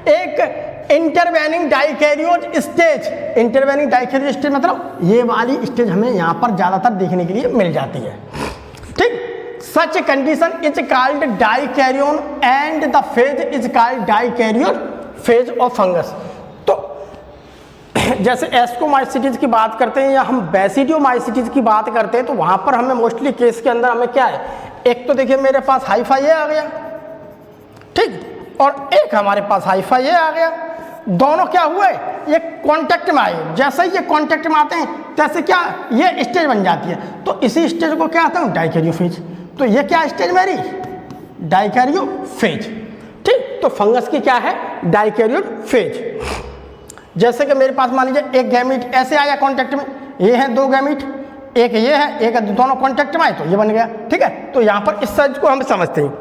एक इंटरवेनिंग डाइकैरियोट स्टेज। इंटरवेनिंग डाइकैरियोट स्टेज मतलब ये वाली स्टेज हमें यहाँ पर ज़्यादातर देखने के लिए मिल जाती है, ठीक। Such condition is called dikaryon and the phase is called dikaryote phase of fungus. तो जैसे एस्कोमाइसिटीज की बात करते हैं या हम बेसिडियोमाइसिटीज की बात करते हैं, तो वहाँ पर हमें मोस्टली केस के अंदर हमें क्या है, एक तो देखिए मेरे पास हाइफाई आ गया, ठीक, और एक हमारे पास हाइफाई आ गया, दोनों क्या हुए, ये कांटेक्ट में आए। जैसे ही ये कांटेक्ट में आते हैं तैसे क्या ये स्टेज बन जाती है, तो इसी स्टेज को क्या आता है, डाइकैरियोफेज। तो ये क्या स्टेज मेरी, डाइकैरियोफेज, ठीक। तो फंगस की क्या है, डाइकैरियोफेज। जैसे कि मेरे पास मान लीजिए एक गैमीट ऐसे आया कांटेक्ट में, ये है 2 गैमीट, एक ये है, एक दोनों कांटेक्ट में आए तो ये बन गया, ठीक है। तो यहाँ पर इस साइज को हम समझते हैं,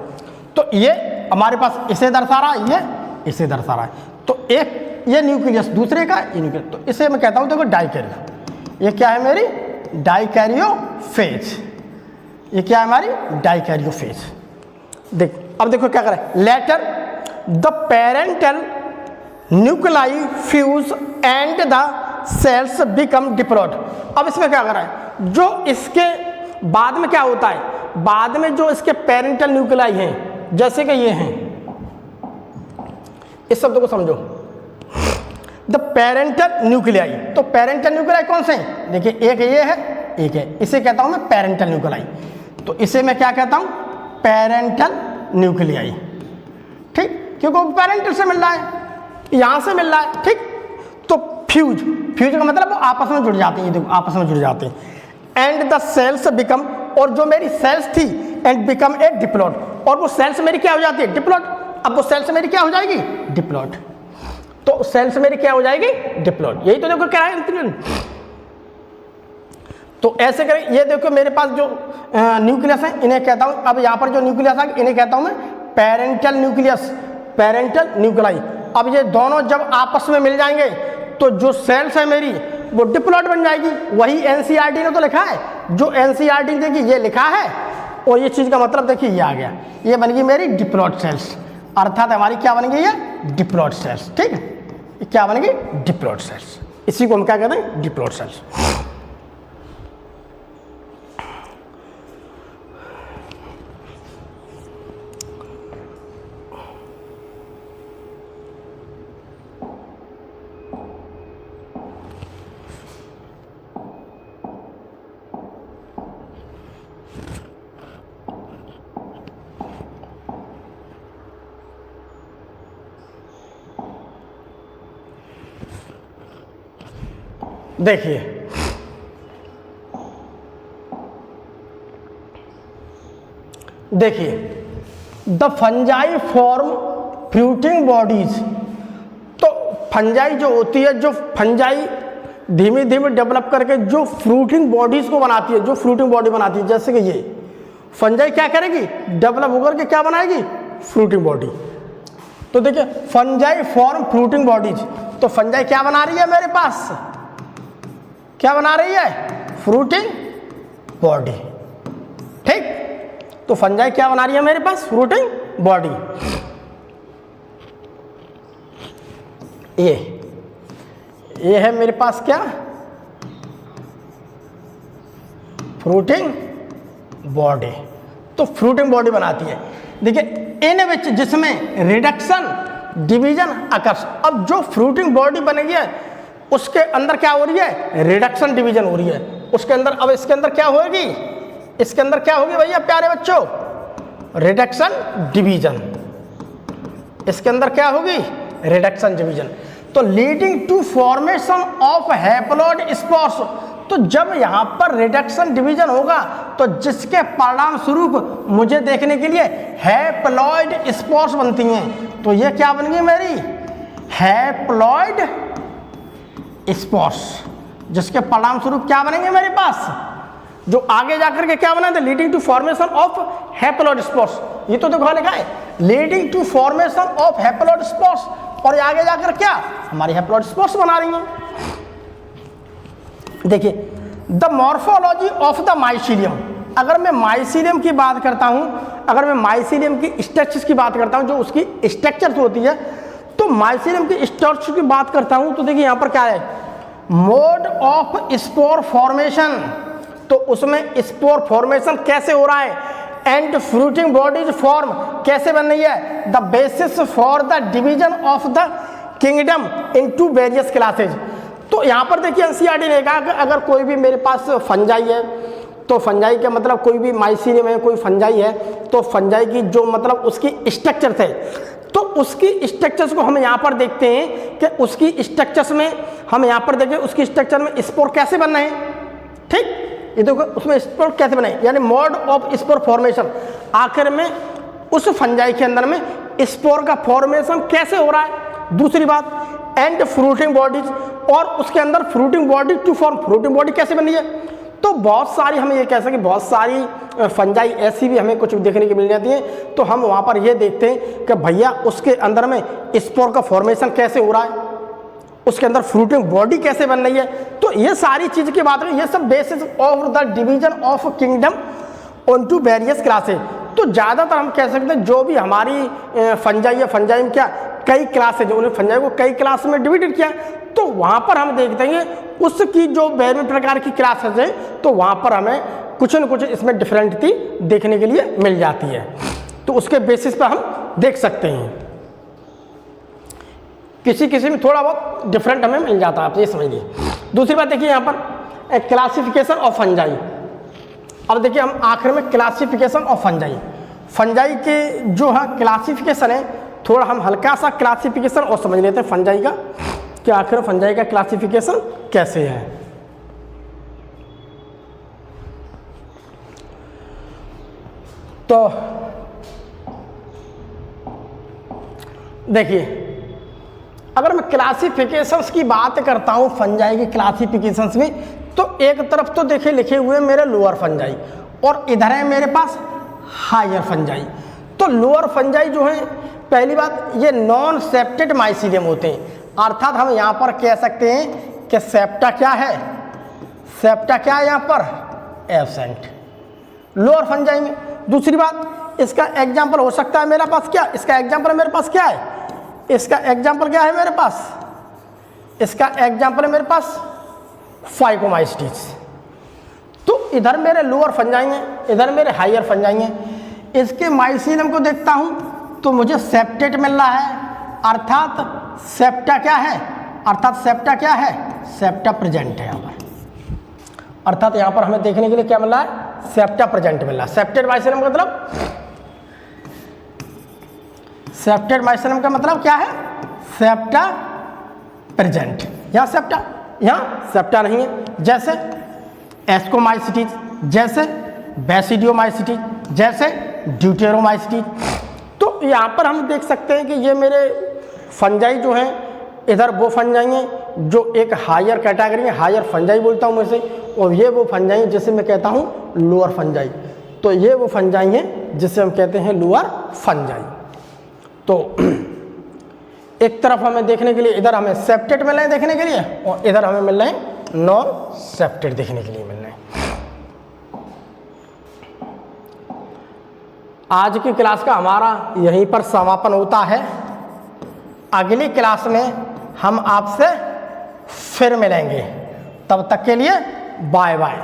तो ये हमारे पास इसे दर्शा रहा है, ये इसे दर्शा रहा है, तो एक ये न्यूक्लियस दूसरे का ये न्यूक्लियस, तो इसे मैं कहता हूँ देखो डाइकैरियो। ये क्या है मेरी डाइकैरियोफेज, ये क्या है हमारी डाइकैरियोफेज। देख अब देखो क्या करें, later the parental nuclei fuse and the cells become diploid. अब इसमें क्या कर रहा है, जो इसके बाद में क्या होता है, बाद में जो इसके पेरेंटल न्यूक्लियाई हैं जैसे कि ये हैं, इस शब्द को समझो, द पेरेंटल न्यूक्लियाई। तो पेरेंटल न्यूक्लियाई कौन से हैं, देखिए एक ये है, एक है, इसे कहता हूं मैं पेरेंटल न्यूक्लियाई। तो इसे मैं क्या कहता हूं, पेरेंटल न्यूक्लियाई, ठीक, क्योंकि पेरेंटल से मिल रहा है, यहां से मिल रहा है, ठीक। तो फ्यूज, फ्यूज का मतलब वो आपस में जुड़ जाते हैं, देखो आपस में जुड़ जाते हैं। एंड द सेल्स बिकम, और जो मेरी सेल्स थी, एंड बिकम ए डिप्लॉयड, और वो सेल्स मेरी क्या हो जाती है, डिप्लॉयड। अब वो सेल्स मेरी क्या हो जाएगी, डिप्लॉयड। तो सेल्स मेरी क्या हो जाएगी, डिप्लॉयड। यही तो देखो क्या है, तो ऐसे करें। ये देखो मेरे पास जो न्यूक्लियस है इन्हें कहता हूं, अब यहाँ पर जो न्यूक्लियस है इन्हें कहता हूं मैं पेरेंटल न्यूक्लियस, पेरेंटल न्यूक्लियाई। अब ये दोनों जब आपस में मिल जाएंगे तो जो सेल्स है मेरी वो डिप्लॉयड बन जाएगी। वही एनसीईआरटी ने तो लिखा है, जो एनसीईआरटी देखिए ये लिखा है, और ये चीज का मतलब देखिए ये आ गया, ये बन गई मेरी डिप्लॉयड सेल्स, अर्थात हमारी क्या बन गई है, डिप्लॉयड सेल्स, ठीक है। क्या बन गई, डिप्लॉयड सेल्स, इसी को हम क्या कहते हैं, डिप्लॉयड सेल्स। देखिए the fungi form fruiting bodies. तो फंजाई जो होती है, जो फंजाई धीमे धीमे डेवलप करके जो फ्रूटिंग बॉडीज को बनाती है, जो फ्रूटिंग बॉडी बनाती है, जैसे कि ये फंजाई क्या करेगी, डेवलप होकर के क्या बनाएगी, फ्रूटिंग बॉडी। तो देखिए फंजाई फॉर्म फ्रूटिंग बॉडीज, तो फंजाई क्या बना रही है मेरे पास, क्या बना रही है, फ्रूटिंग बॉडी, ठीक। तो फंजाई क्या बना रही है मेरे पास, फ्रूटिंग बॉडी। ये है मेरे पास क्या, फ्रूटिंग बॉडी। तो फ्रूटिंग बॉडी बनाती है। देखिए इन विच जिसमें रिडक्शन डिवीजन अकर्स, अब जो फ्रूटिंग बॉडी बनेगी है उसके अंदर क्या हो रही है, रिडक्शन डिवीजन हो रही है उसके अंदर। अब इसके अंदर क्या होगी, इसके अंदर क्या होगी भैया प्यारे बच्चों, रिडक्शन डिवीजन। इसके अंदर क्या होगी, रिडक्शन डिवीजन। तो leading to formation of haploid spores, तो जब यहाँ पर रिडक्शन डिवीजन होगा तो जिसके परिणाम स्वरूप मुझे देखने के लिए हैप्लॉइड स्पोर्स बनती हैं, तो ये क्या बन गई मेरी, हैप्लॉइड स्पोर्स, जिसके परिणाम स्वरूप क्या बनेंगे मेरे पास, जो आगे जाकर के क्या बना था, leading to formation of haploid spores. ये तो देखो लिखा है leading to formation of haploid spores, और ये आगे जाकर क्या हमारी हैप्लॉइड स्पोर्स बना रही हैं। देखिए the morphology of the mycelium, अगर मैं माइसीलियम की बात करता हूं, अगर मैं माइसीलियम की स्ट्रक्चर्स की बात करता हूं, जो उसकी स्ट्रक्चर्स होती है, तो माइसीलियम की स्ट्रक्चर की बात करता हूं तो देखिए यहां पर क्या है, मोड ऑफ स्पोर फॉर्मेशन, तो उसमें स्पोर फॉर्मेशन कैसे हो रहा है, एंड फ्रूटिंग बॉडीज फॉर्म कैसे बन रही है, the basis for the division of the kingdom into various classes. तो यहाँ पर देखिए एनसीईआरटी ने कहा कि अगर कोई भी मेरे पास फंजाई है, तो फंजाई का मतलब कोई भी माइसीलियम है, कोई फंजाई है, तो फंजाई की जो मतलब उसकी स्ट्रक्चर है, तो उसकी स्ट्रक्चर्स को हम यहाँ पर देखते हैं कि उसकी स्ट्रक्चर्स में हम यहाँ पर देखें उसकी स्ट्रक्चर में स्पोर कैसे बन रहे हैं। ठीक, ये देखो उसमें स्पोर कैसे बने, यानी मोड ऑफ स्पोर फॉर्मेशन, आखिर में उस फंजाई के अंदर में स्पोर का फॉर्मेशन कैसे हो रहा है। दूसरी बात एंड फ्रूटिंग बॉडीज, और उसके अंदर fruiting body to form, fruiting body कैसे बनी है। तो बहुत सारी हम ये कह सकें बहुत सारी फंजाई ऐसी भी हमें कुछ देखने की मिल जाती है, तो हम वहाँ पर ये देखते हैं कि भैया उसके अंदर में स्पोर का फॉर्मेशन कैसे हो रहा है, उसके अंदर फ्रूटिंग बॉडी कैसे बन रही है। तो ये सारी चीज़ की बात है, ये सब basis of the division of kingdom on to various classes. तो ज़्यादातर हम कह सकते हैं जो भी हमारी फंजाई है, फंजाई में क्या कई क्लासेज, उन्हें फंजाई को कई क्लास में डिवाइडेड किया, तो वहाँ पर हम देखते हैं उसकी जो विभिन्न प्रकार की क्लासेज हैं, तो वहाँ पर हमें कुछ न कुछ इसमें डिफरेंटिटी देखने के लिए मिल जाती है। तो उसके बेसिस पर हम देख सकते हैं, किसी किसी में थोड़ा बहुत डिफरेंट हमें मिल जाता है, आप ये समझिए। दूसरी बात देखिए यहाँ पर क्लासिफिकेशन ऑफ फंजाई। अब देखिए हम आखिर में क्लासिफिकेशन ऑफ फंजाई, फंजाई के जो है क्लासिफिकेशन है, थोड़ा हम हल्का सा क्लासिफिकेशन और समझ लेते हैं फंजाई का, कि आखिर फंजाई का क्लासिफिकेशन कैसे है। तो देखिए अगर मैं क्लासिफिकेशंस की बात करता हूं फंजाई की क्लासिफिकेशंस में, तो एक तरफ तो देखिए लिखे हुए मेरे लोअर फंजाई, और इधर है मेरे पास हायर फंजाई। तो लोअर फंजाई जो है, पहली बात ये नॉन सेप्टेड माइसीलियम होते हैं, अर्थात हम यहाँ पर कह सकते हैं कि सेप्टा क्या है, सेप्टा क्या है यहाँ पर, एब्सेंट लोअर फंजाई में। दूसरी बात इसका एग्जाम्पल हो सकता है मेरे पास क्या, इसका एग्जाम्पल मेरे पास क्या है, इसका एग्जाम्पल क्या है मेरे पास, इसका एग्जाम्पल है मेरे पास फाइकोमाइस्टीज। तो इधर मेरे लोअर फंजाई हैं, इधर मेरे हायर फंजाई हैं। इसके माइसीलियम को देखता हूँ तो मुझे सेप्टेट मिल रहा है, अर्थात सेप्टा क्या है, अर्थात सेप्टा क्या है, सेप्टा प्रेजेंट है यहाँ पर, अर्थात यहाँ पर हमें देखने के लिए क्या मिल रहा है, सेप्टा प्रेजेंट मिल रहा है। सेप्टेड माइसीलियम का मतलब, सेप्टेड माइसीलियम का मतलब क्या है, सेप्टा प्रेजेंट। यहाँ सेप्टा, यहाँ सेप्टा नहीं है, जैसे एस्कोमाइसिटीज, जैसे बेसिडियोमाइसिटीज, जैसे ड्यूटेरोमाइसिटीज। तो यहाँ पर हम देख सकते हैं कि ये मेरे फंजाई जो हैं, इधर वो फंजाई हैं जो एक हायर कैटेगरी है, हायर फंजाई बोलता हूँ मैं इसे, और ये वो फंजाई जिसे मैं कहता हूँ लोअर फंजाई। तो ये वो फंजाई हैं जिसे हम कहते हैं लोअर फंजाई। तो एक तरफ हमें देखने के लिए इधर हमें सेप्टेड मिल रहे हैं देखने के लिए, और इधर हमें मिल रहे हैं नॉन सेप्टेड देखने के लिए मिल रहे हैं। आज की क्लास का हमारा यहीं पर समापन होता है। अगली क्लास में हम आपसे फिर मिलेंगे, तब तक के लिए बाय बाय।